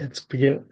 Let's begin.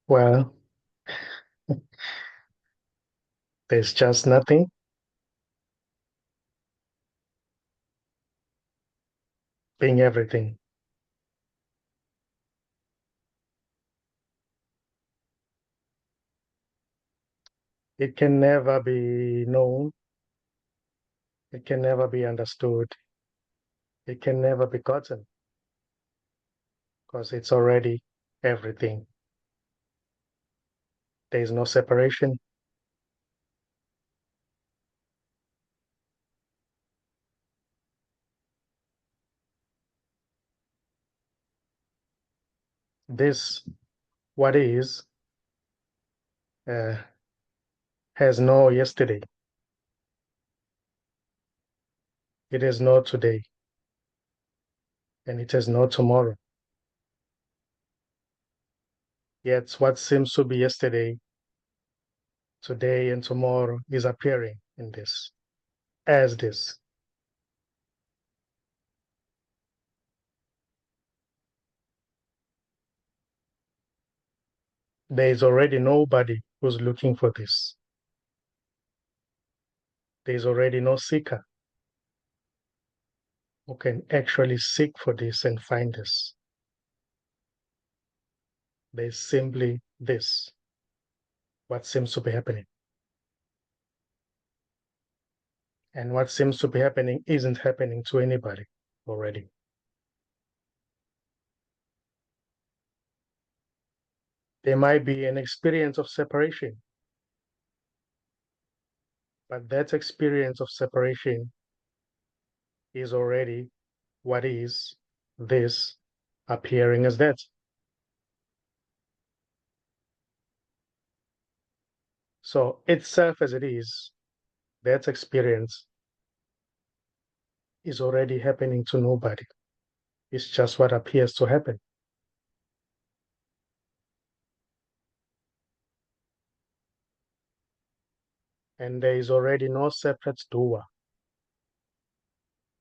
Well, there's just nothing being everything. It can never be known. It can never be understood. It can never be gotten because it's already everything. There's no separation. This, what is, uh, has no yesterday. It has no today. And it has no tomorrow. Yet what seems to be yesterday, today, and tomorrow is appearing in this, as this. There is already nobody who's looking for this. There is already no seeker who can actually seek for this and find this. There's simply this, what seems to be happening. And what seems to be happening isn't happening to anybody already. There might be an experience of separation, but that experience of separation is already what is this appearing as that. So itself as it is, that experience is already happening to nobody. It's just what appears to happen. And there is already no separate doer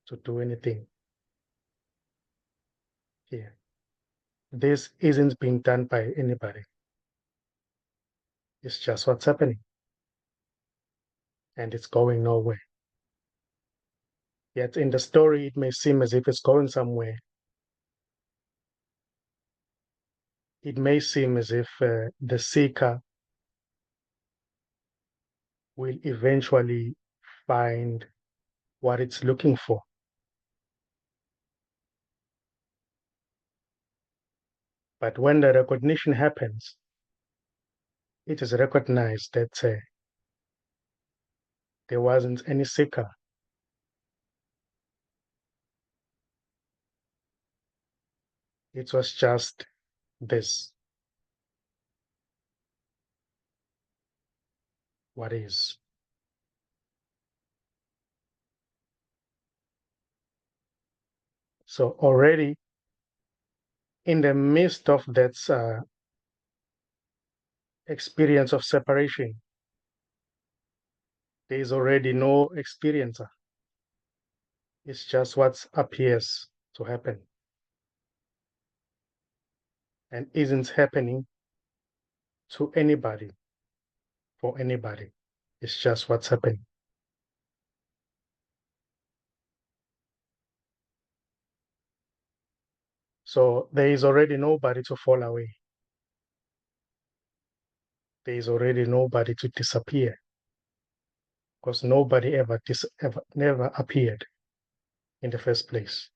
to do anything here. This isn't being done by anybody. It's just what's happening. And it's going nowhere. Yet in the story, it may seem as if it's going somewhere. It may seem as if the seeker will eventually find what it's looking for. But when the recognition happens, it is recognized that there wasn't any seeker. It was just this, what is. So already in the midst of that experience of separation, there is already no experiencer. It's just what appears to happen and isn't happening to anybody, for anybody. It's just what's happening. So there is already nobody to fall away. There is already nobody to disappear. because nobody ever never appeared in the first place.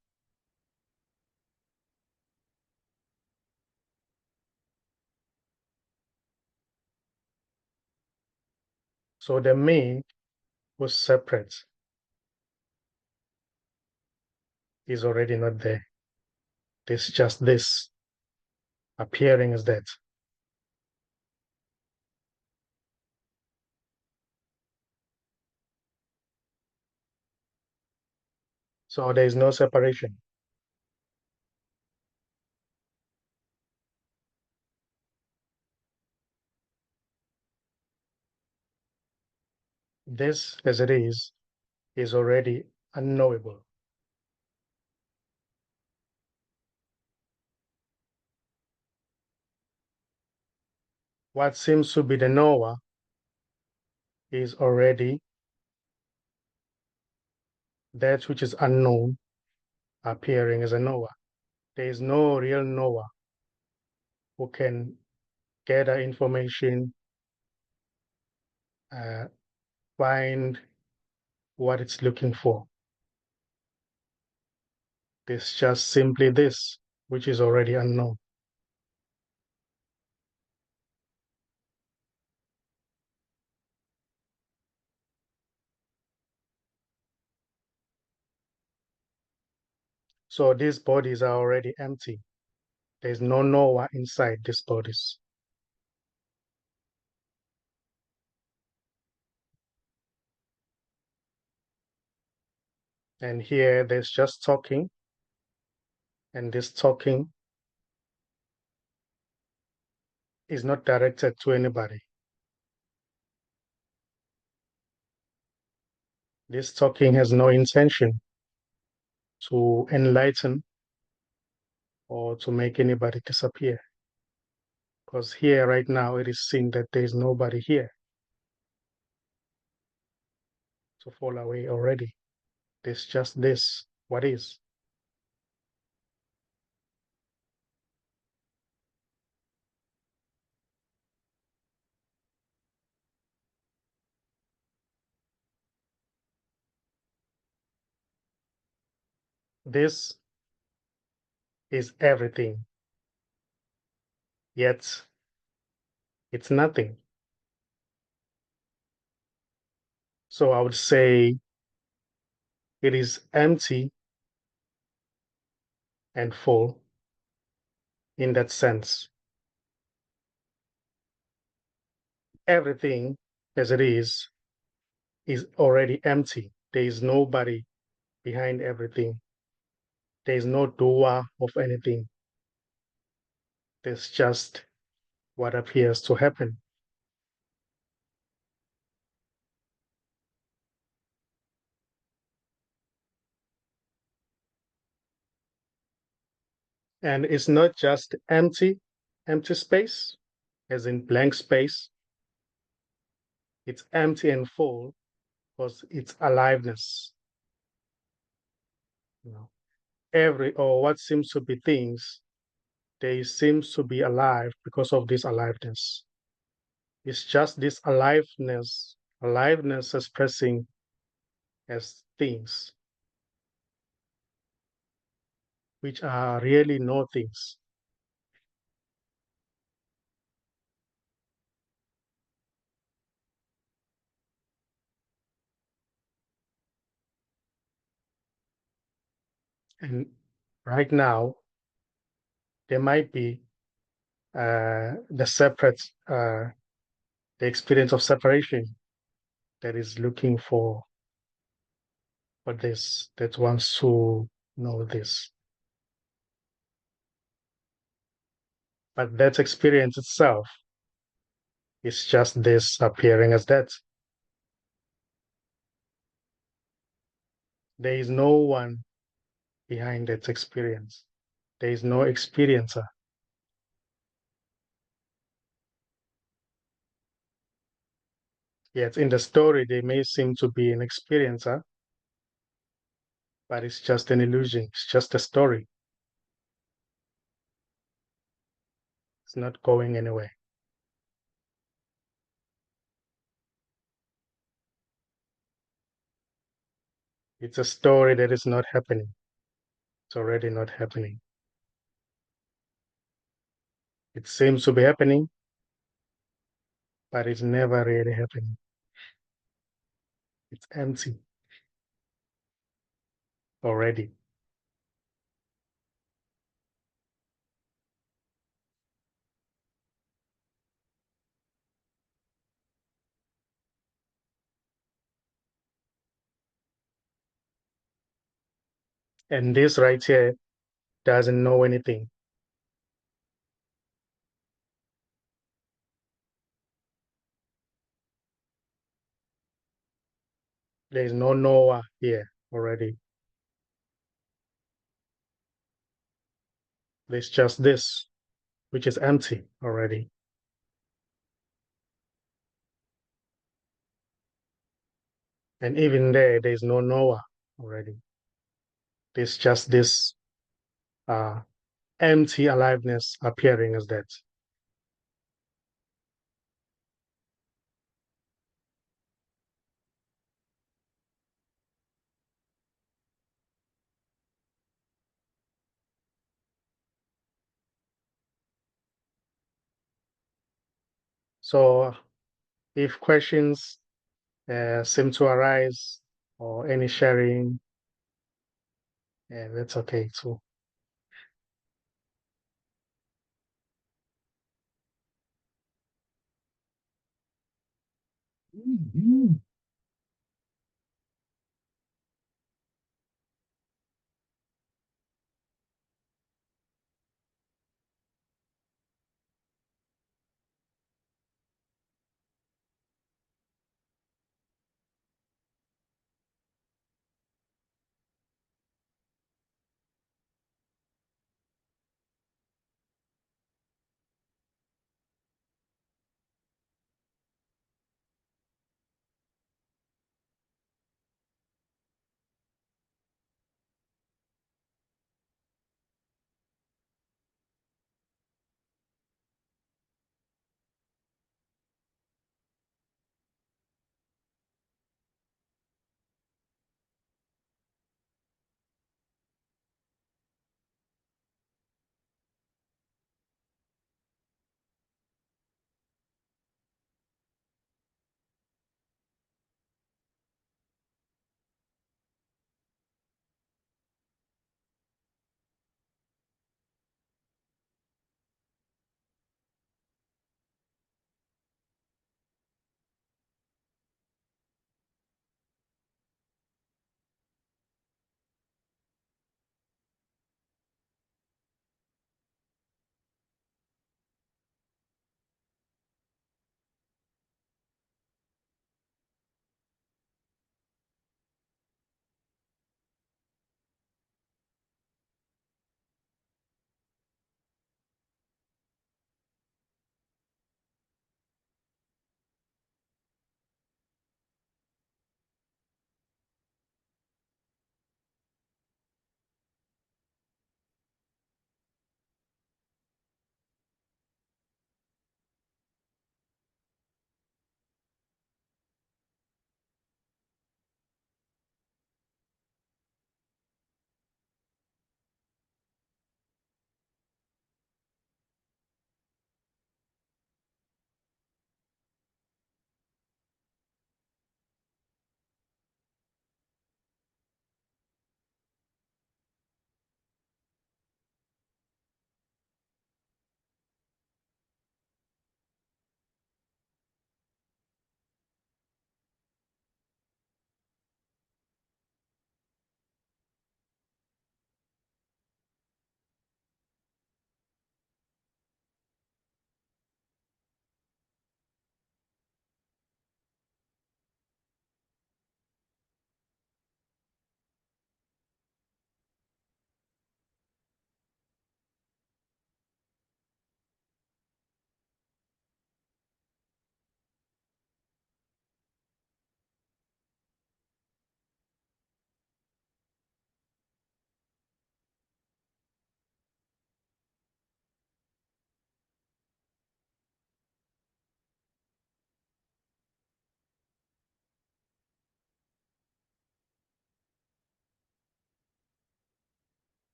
So the me who's separate is already not there. There's just this appearing as that. So there is no separation. This as it is already unknowable. What seems to be the knower is already that which is unknown appearing as a knower. There is no real knower who can gather information, uh, find what it's looking for. There's just simply this, which is already unknown. So these bodies are already empty. There's no knower inside these bodies. And here there's just talking, and this talking is not directed to anybody. This talking has no intention to enlighten or to make anybody disappear. Because here right now it is seen that there is nobody here to fall away already. There's just this, what is. This is everything, yet it's nothing. So I would say it is empty and full in that sense. Everything as it is already empty. There is nobody behind everything. There is no doer of anything. There's just what appears to happen. And it's not just empty space, as in blank space. It's empty and full because it's aliveness. You know, every or what seems to be things, they seems to be alive because of this aliveness. It's just this aliveness expressing as things, which are really no things. And right now, there might be the separate, the experience of separation that is looking for this, that wants to know this. But that experience itself is just this appearing as that. There is no one behind that experience. There is no experiencer. Yet in the story, they may seem to be an experiencer, but it's just an illusion. It's just a story. It's not going anywhere. It's a story that is not happening. It's already not happening. It seems to be happening, but it's never really happening. It's empty already. And this right here doesn't know anything. There's no Noah here already. There's just this, which is empty already. And even there's no Noah already. There's just this uh, empty aliveness appearing as that. So if questions seem to arise or any sharing, yeah, that's okay too. Mhm.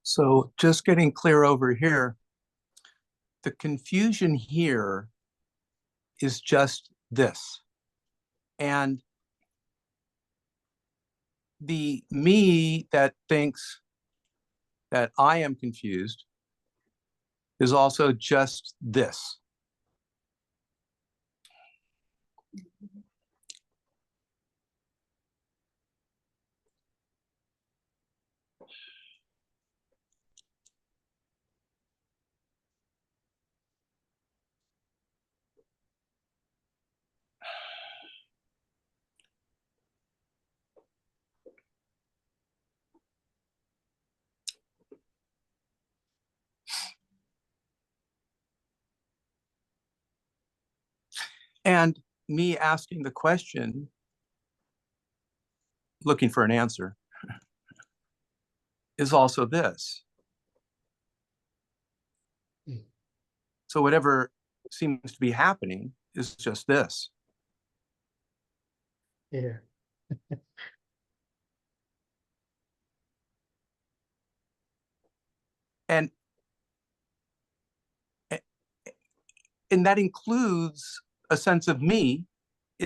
So just getting clear over here, the confusion here is just this. And the me that thinks that I am confused is also just this. And me asking the question, looking for an answer, is also this. So whatever seems to be happening is just this. Yeah. And and that includes a sense of me.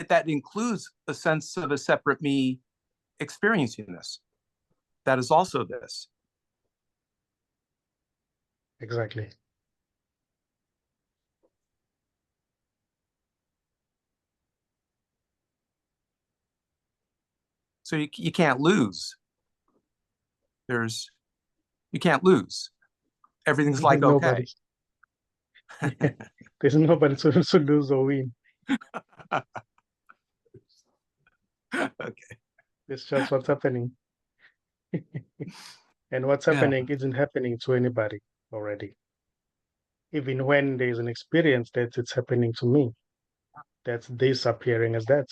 That includes a sense of a separate me experiencing this. That is also this. Exactly. So you can't lose. You can't lose. Everything's like Nobody. okay. Yeah. There's nobody to lose or win. Okay. It's just what's happening. And what's Yeah. happening isn't happening to anybody already. Even when there's an experience that it's happening to me, that's this appearing as that.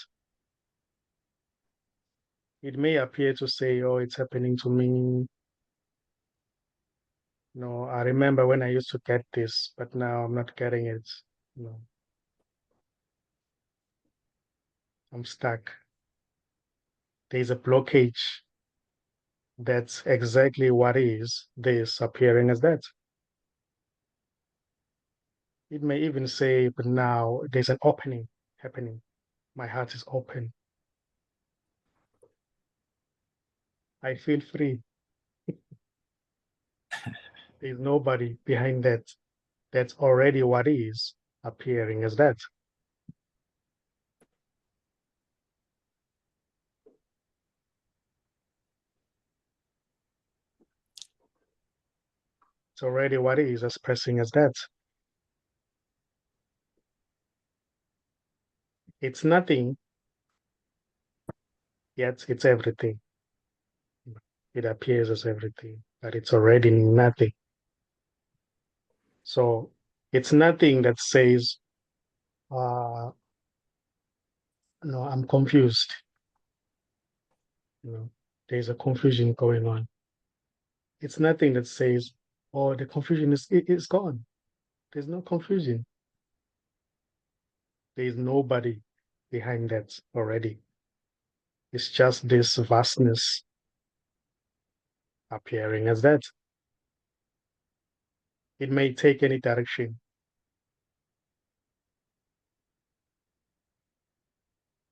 It may appear to say, oh, it's happening to me. No, I remember when I used to get this, but now I'm not getting it. No, I'm stuck. There's a blockage. That's exactly what is this appearing as that. It may even say, but now there's an opening happening. My heart is open. I feel free. There's nobody behind that. That's already what is appearing as that. It's already what is expressing as that. It's nothing, yet it's everything. It appears as everything, but it's already nothing. So it's nothing that says, no, I'm confused. You know, there's a confusion going on. It's nothing that says, oh, the confusion is gone. There's no confusion. There's nobody behind that already. It's just this vastness appearing as that. It may take any direction,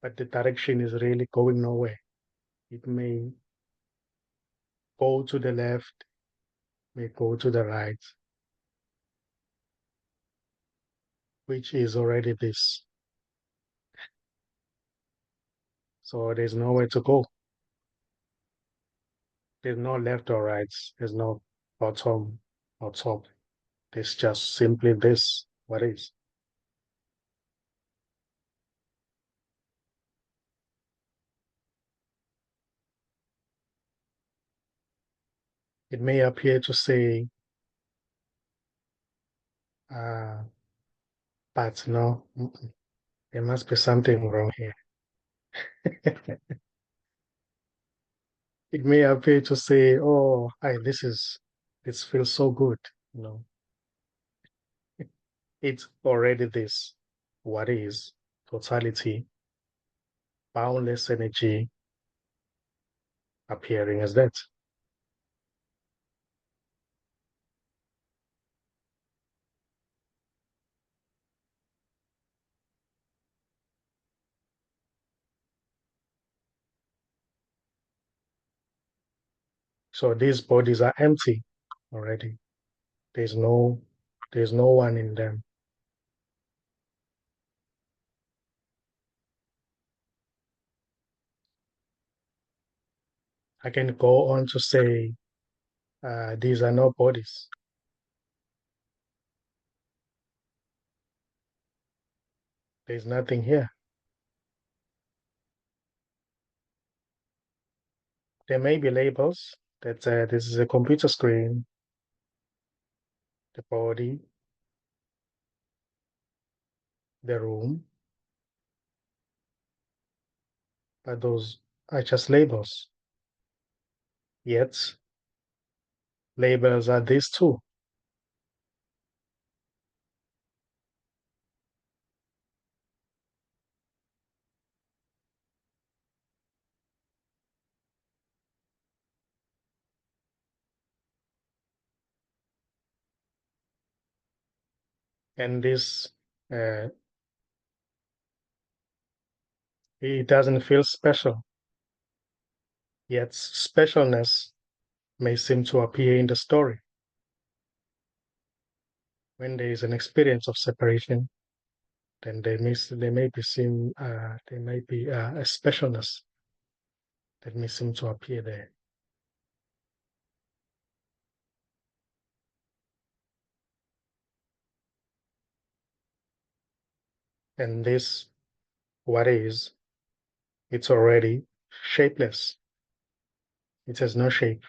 but the direction is really going nowhere. It may go to the left, may go to the right, which is already this. So there's nowhere to go. There's no left or right. There's no bottom or top. There's just simply this, what is. It may appear to say, uh, but no, there must be something wrong here. It may appear to say, oh, this feels so good. No, it's already this, what is totality, boundless energy appearing as that. So these bodies are empty already. There's no one in them. I can go on to say these are no bodies. There's nothing here. There may be labels that this is a computer screen, the body, the room, but those are just labels. Yet, labels are these too. And this, uh, it doesn't feel special. Yet, specialness may seem to appear in the story. When there is an experience of separation, then there may be a specialness that may seem to appear there. And this, what is, it's already shapeless. It has no shape.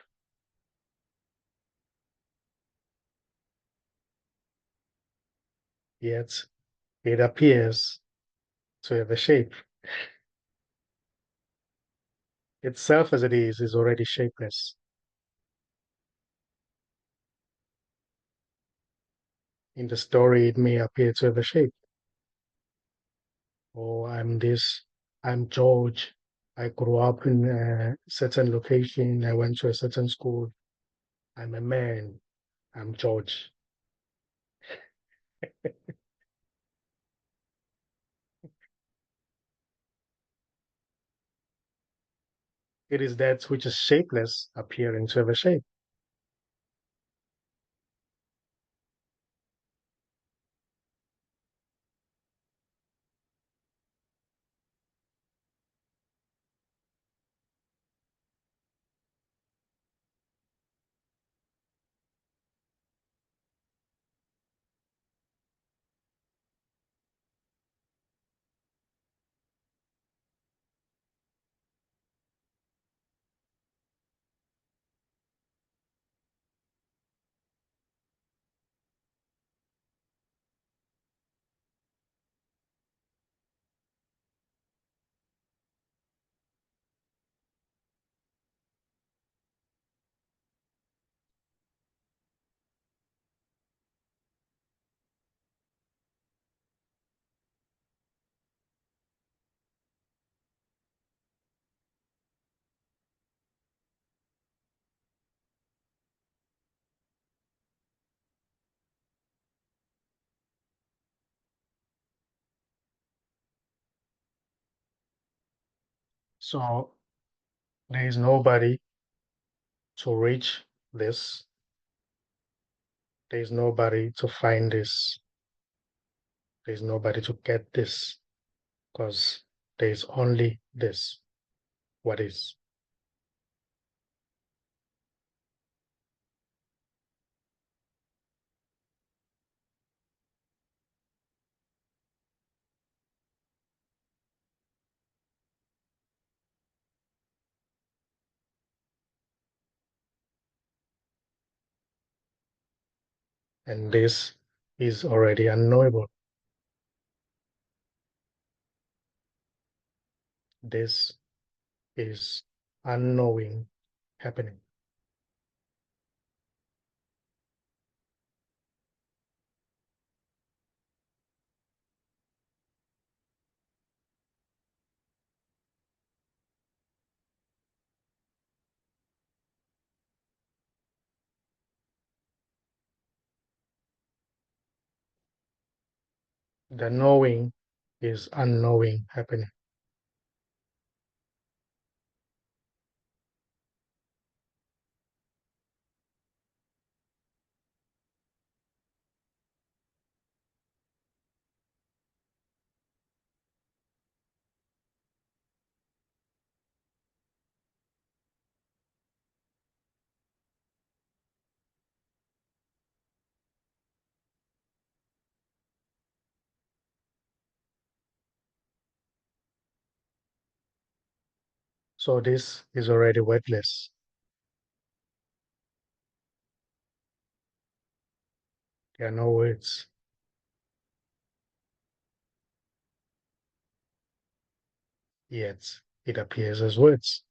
Yet it appears to have a shape. Itself as it is already shapeless. In the story, it may appear to have a shape. Oh, I'm this, I'm George. I grew up in a certain location. I went to a certain school. I'm a man. I'm George. It is that which is shapeless appearing to have a shape. So there is nobody to reach this. There is nobody to find this. There is nobody to get this because there is only this. What is? And this is already unknowable. This is unknowing happening. The knowing is unknowing happening. So this is already wordless. There are no words. Yet it appears as words.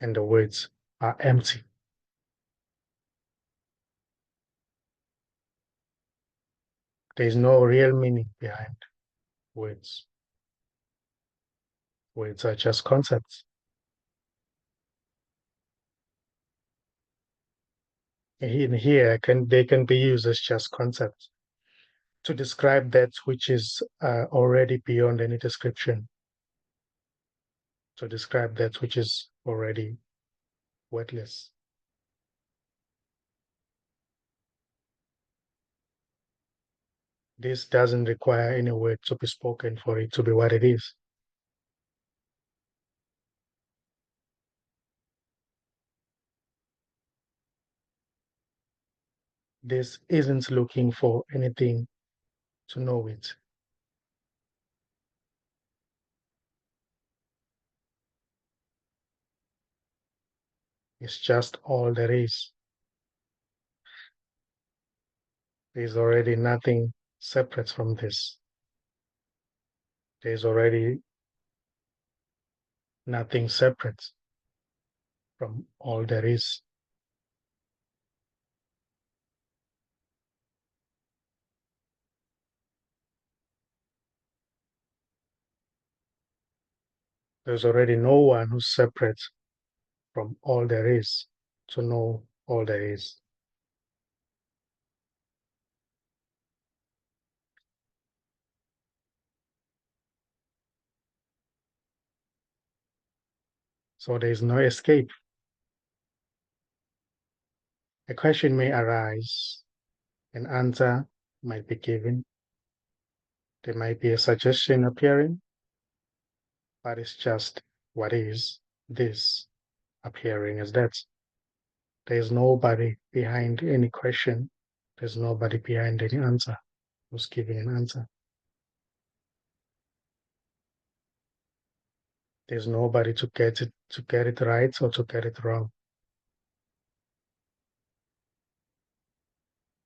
And the words are empty. There is no real meaning behind words. Words are just concepts. In here, they can be used as just concepts to describe that which is already beyond any description, to describe that which is already wordless. This doesn't require any word to be spoken for it to be what it is. This isn't looking for anything to know it. It's just all there is. There's already nothing separate from this. There's already nothing separate from all there is. There's already no one who's separate from all there is to know all there is. So there is no escape. A question may arise, an answer might be given, there might be a suggestion appearing, but it's just what is this appearing as that. There's nobody behind any question. There's nobody behind any answer who's giving an answer. There's nobody to get it right or to get it wrong.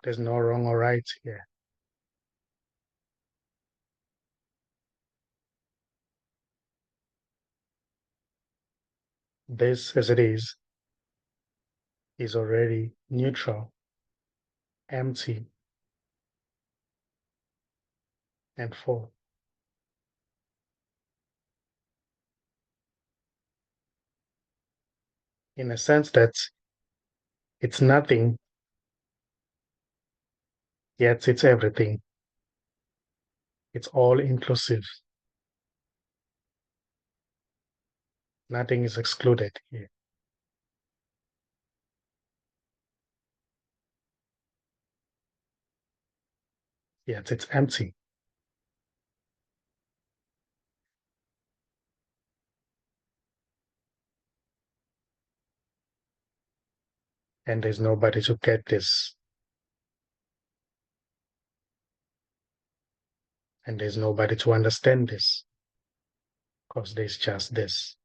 There's no wrong or right here. This as it is already neutral, empty, and full. In a sense that it's nothing, yet it's everything. It's all inclusive. Nothing is excluded here. Yet it's empty. And there's nobody to get this. And there's nobody to understand this. Because there's just this.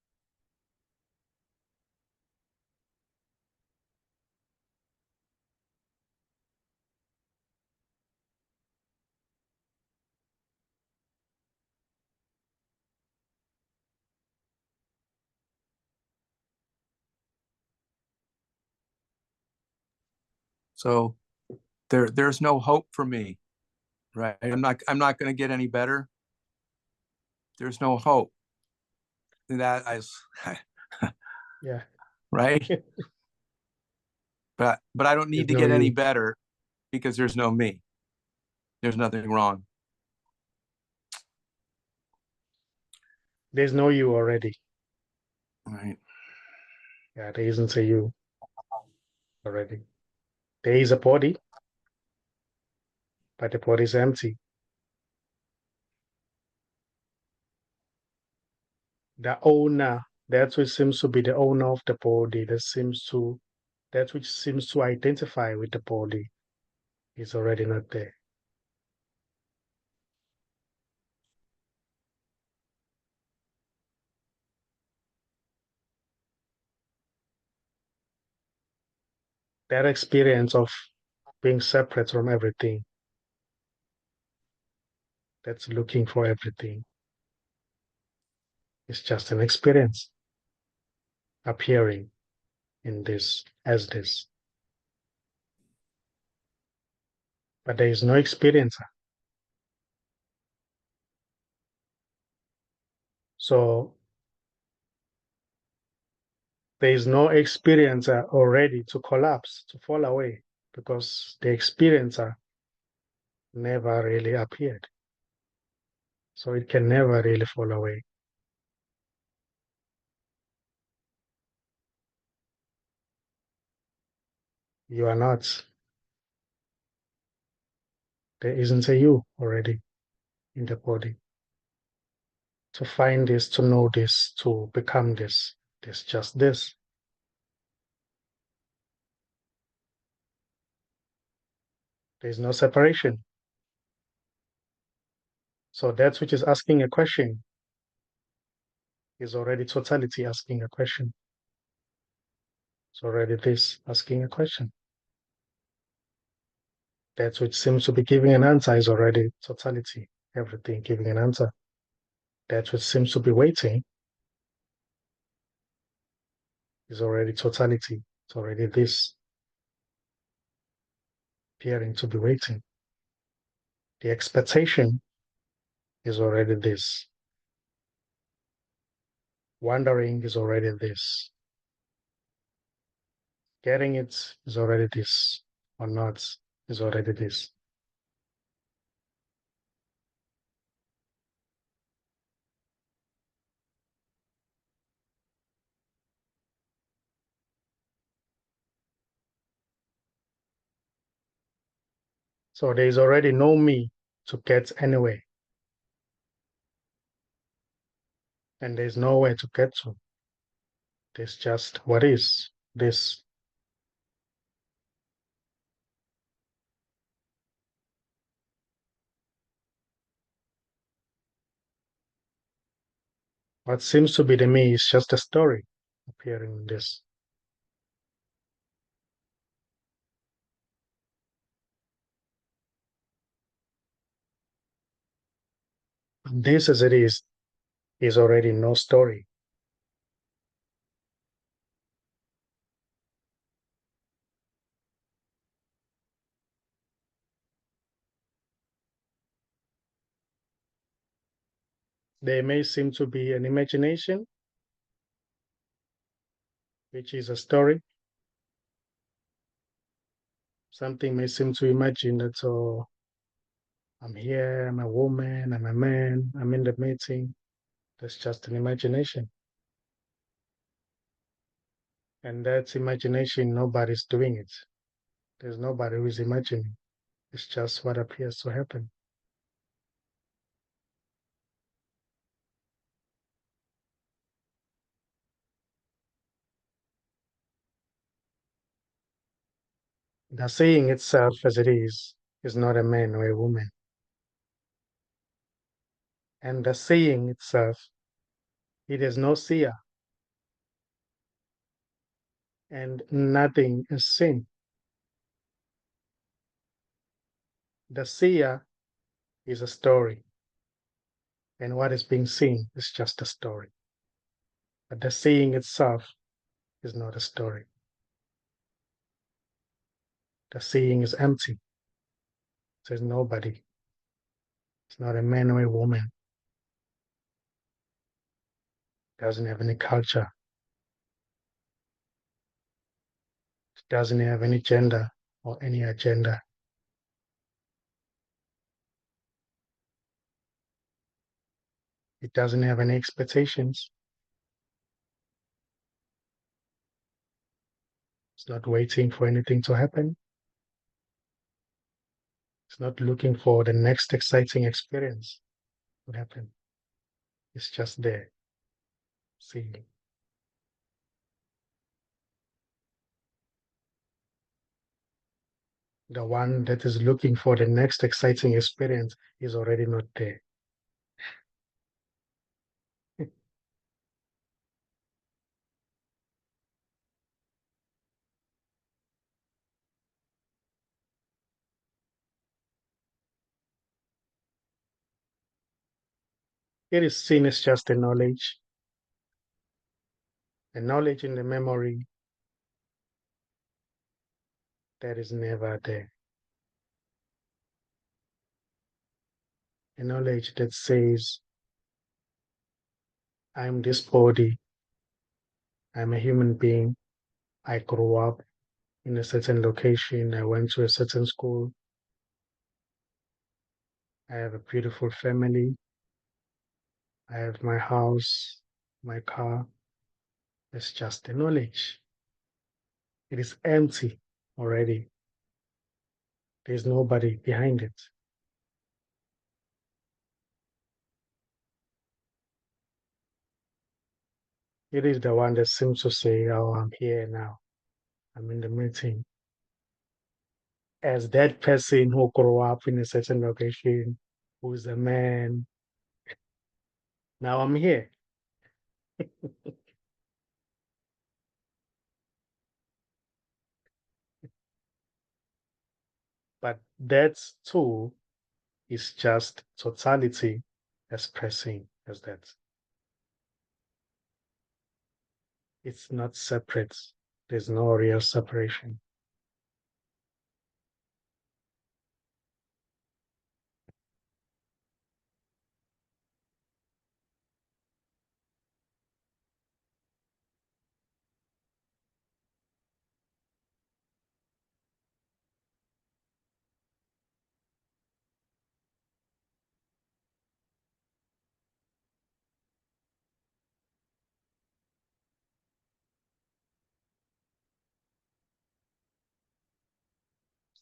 So there's no hope for me, right? I'm not going to get any better. There's no hope. That is Yeah. right. But I don't There's need to no get any you. better because there's no me. There's nothing wrong. There's no you already. Right. Yeah, there isn't a you already. There is a body, but the body is empty. The owner, that which seems to be the owner of the body, that which seems to identify with the body is already not there. That experience of being separate from everything, that's looking for everything, is just an experience appearing in this as this. But there is no experiencer. So there is no experiencer already to collapse, to fall away, because the experiencer never really appeared. So it can never really fall away. You are not. There isn't a you already in the body. To find this, to know this, to become this, there's just this. There's no separation. So that which is asking a question is already totality asking a question. It's already this asking a question. That which seems to be giving an answer is already totality, everything giving an answer. That which seems to be waiting is already totality. It's already this appearing to be waiting. The expectation is already this. Wondering is already this. Getting it is already this, or not is already this. So there is already no me to get anywhere, and there's nowhere to get to. There's just what is this. What seems to be the me is just a story appearing in this. And this as it is already no story. There may seem to be an imagination, which is a story. Something may seem to imagine that, oh, I'm here, I'm a woman, I'm a man, I'm in the meeting. That's just an imagination. And that's imagination, nobody's doing it. There's nobody who's imagining. It's just what appears to happen. The seeing itself as it is not a man or a woman. And the seeing itself, it is no seer, and nothing is seen. The seer is a story, and what is being seen is just a story. But the seeing itself is not a story. The seeing is empty. There's nobody. It's not a man or a woman. It doesn't have any culture. It doesn't have any gender or any agenda. It doesn't have any expectations. It's not waiting for anything to happen. It's not looking for the next exciting experience to happen. It's just there, seeing. The one that is looking for the next exciting experience is already not there. It is seen as just a knowledge in the memory that is never there. A knowledge that says, I'm this body, I'm a human being, I grew up in a certain location, I went to a certain school, I have a beautiful family, I have my house, my car. It's just a knowledge. It is empty already. There's nobody behind it. It is the one that seems to say, oh, I'm here now. I'm in the meeting. As that person who grew up in a certain location, who's a man, now I'm here. But that too is just totality expressing as that. It's not separate. There's no real separation.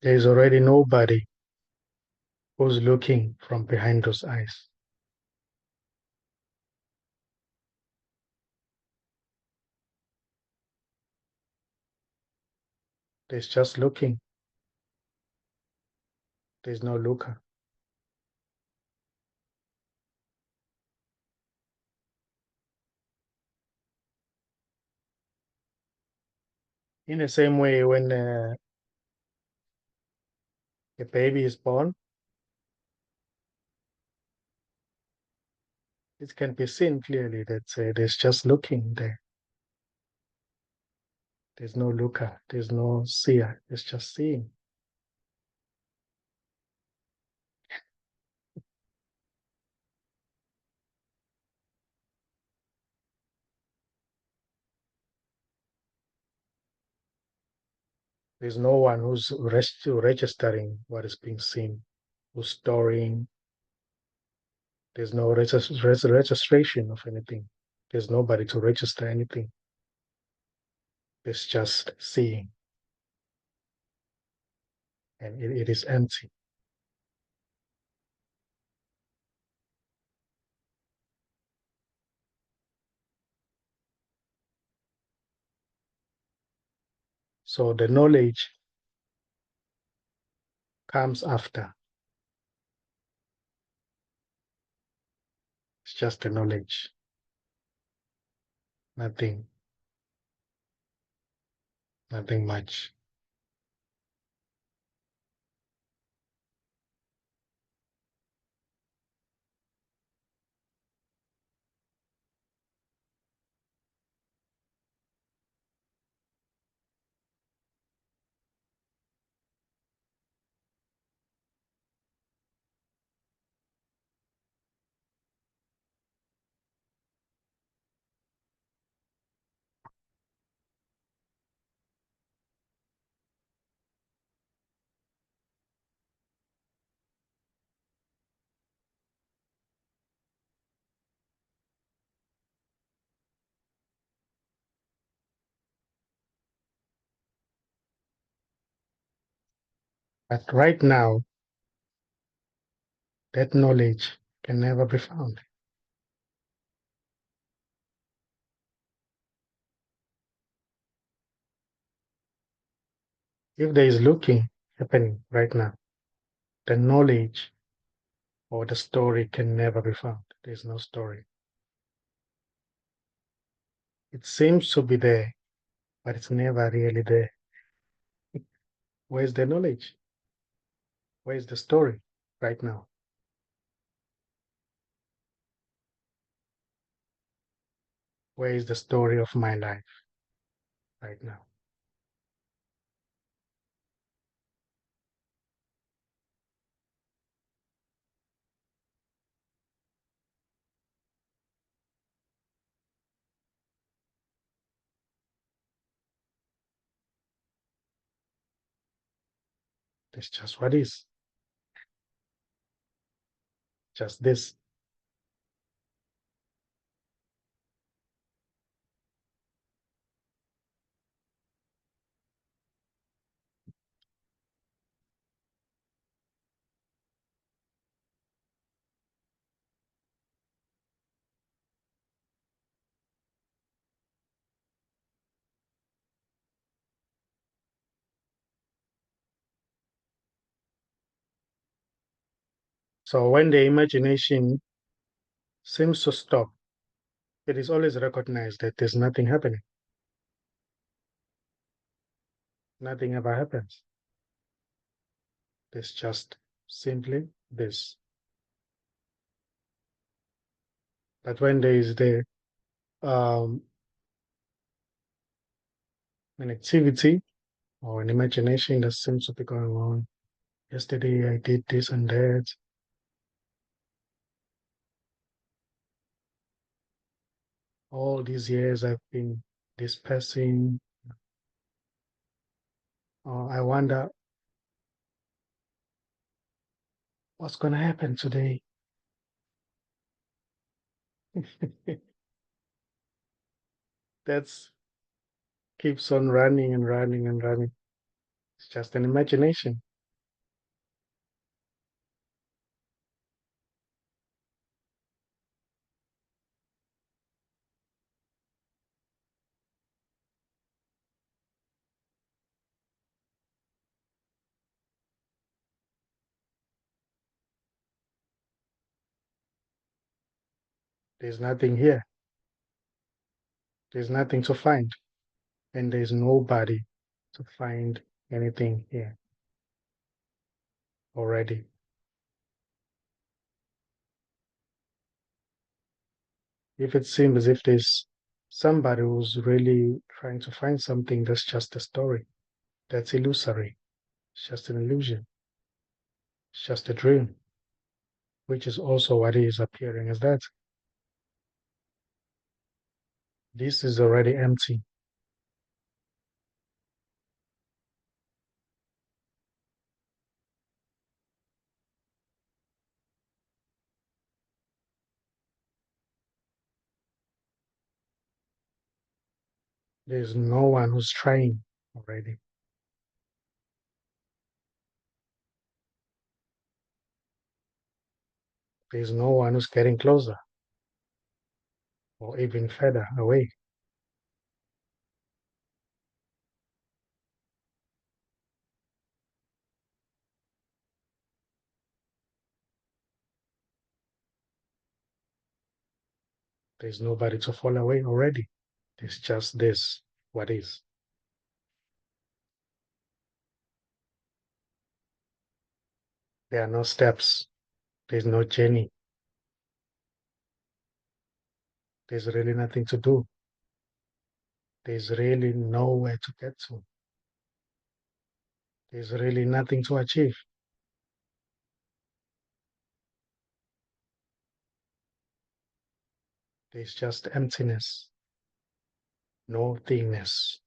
There's already nobody who's looking from behind those eyes. There's just looking. There's no looker. In the same way, when a baby is born, it can be seen clearly that there's just looking there. There's no looker. There's no seer. It's just seeing. There's no one who's registering what is being seen, who's storing. There's no registration of anything. There's nobody to register anything. It's just seeing, and it is empty. So the knowledge comes after. It's just the knowledge, nothing, nothing much. But right now, that knowledge can never be found. If there is looking happening right now, the knowledge or the story can never be found. There's no story. It seems to be there, but it's never really there. Where's the knowledge? Where's the story right now? Where is the story of my life right now? It's just what is. Just this. So when the imagination seems to stop, it is always recognized that there's nothing happening. Nothing ever happens. There's just simply this. But when there is um, an activity or an imagination that seems to be going on, yesterday I did this and that, all these years I've been this person. I wonder what's going to happen today. That's keeps on running and running and running. It's just an imagination. There's nothing here. There's nothing to find. And there's nobody to find anything here already. If it seems as if there's somebody who's really trying to find something, that's just a story. That's illusory. It's just an illusion. It's just a dream, which is also what is appearing as that. This is already empty. There's no one who's trying already. There's no one who's getting closer or even further away. There's nobody to fall away already. It's just this, what is. There are no steps. There's no journey. There's really nothing to do. There's really nowhere to get to. There's really nothing to achieve. There's just emptiness, nothingness,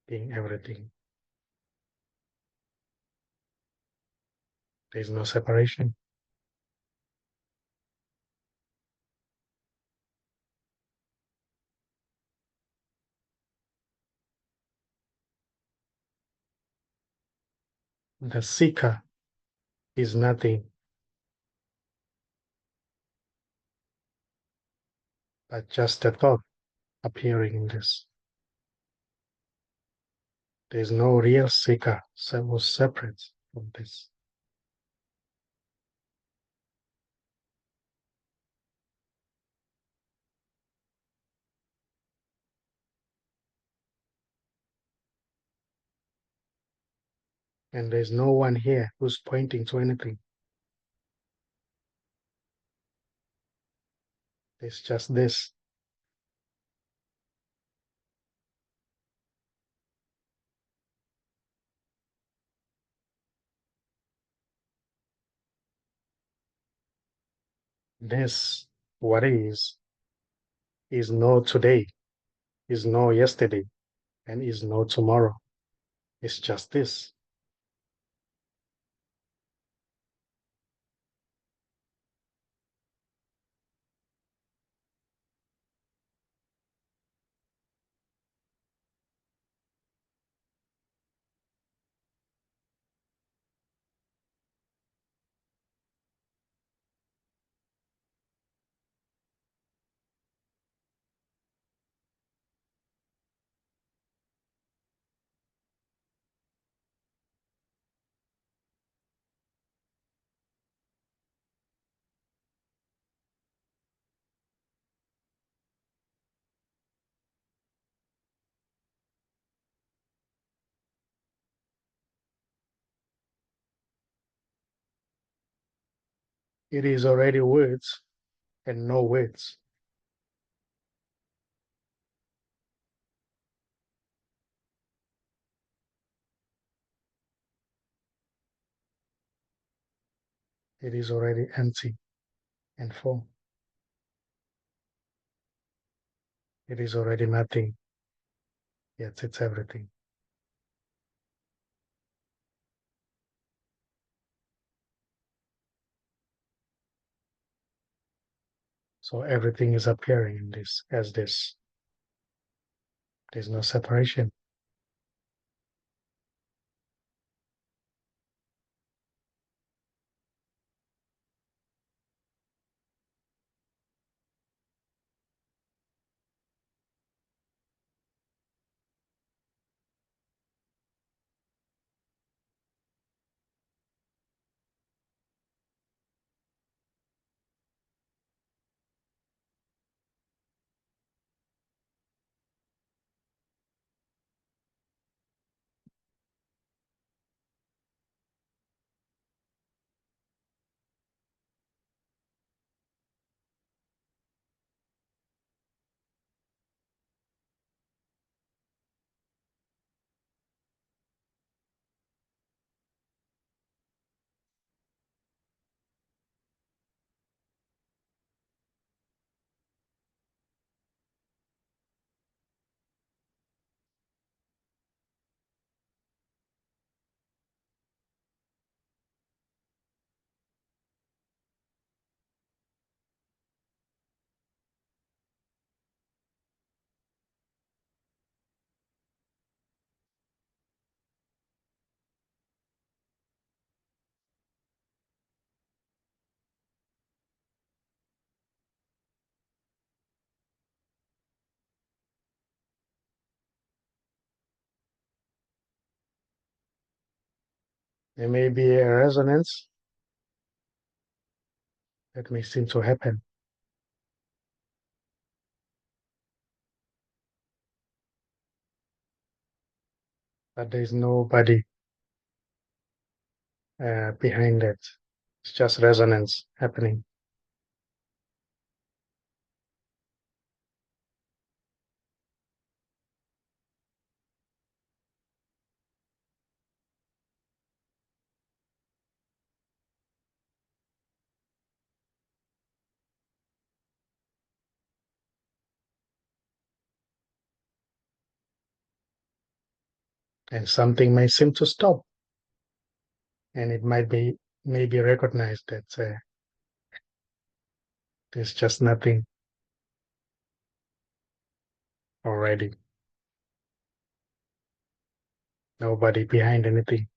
being everything. There's no separation. The seeker is nothing but just a thought appearing in this. There's no real seeker who's separate from this. And there's no one here who's pointing to anything. It's just this. This, what is no today, is no yesterday, and is no tomorrow. It's just this. It is already words and no words. It is already empty and full. It is already nothing, yet it's everything. So everything is appearing in this as this. There's no separation. There may be a resonance that may seem to happen, but there's nobody behind it. It's just resonance happening. And something may seem to stop, and it might be maybe recognized that there's just nothing already, nobody behind anything.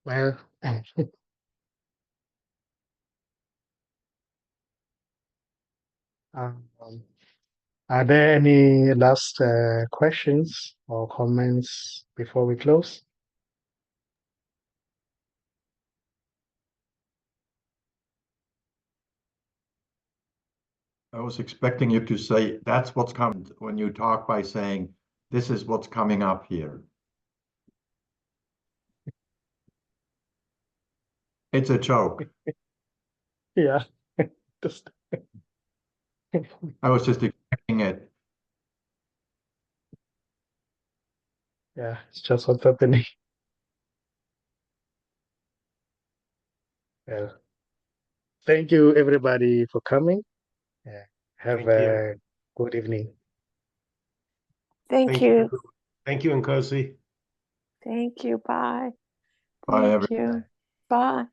Well, um, are there any last questions or comments before we close? I was expecting you to say that's what's coming when you talk by saying this is what's coming up here. It's a joke. Yeah. Just I was just expecting it. yeah, it's just what's happening. Well, thank you everybody for coming. Yeah. Have Thank you. a good evening. Thank you. Thank you, Nkosi. Thank you. Bye. Bye, Thank everyone. you. Bye.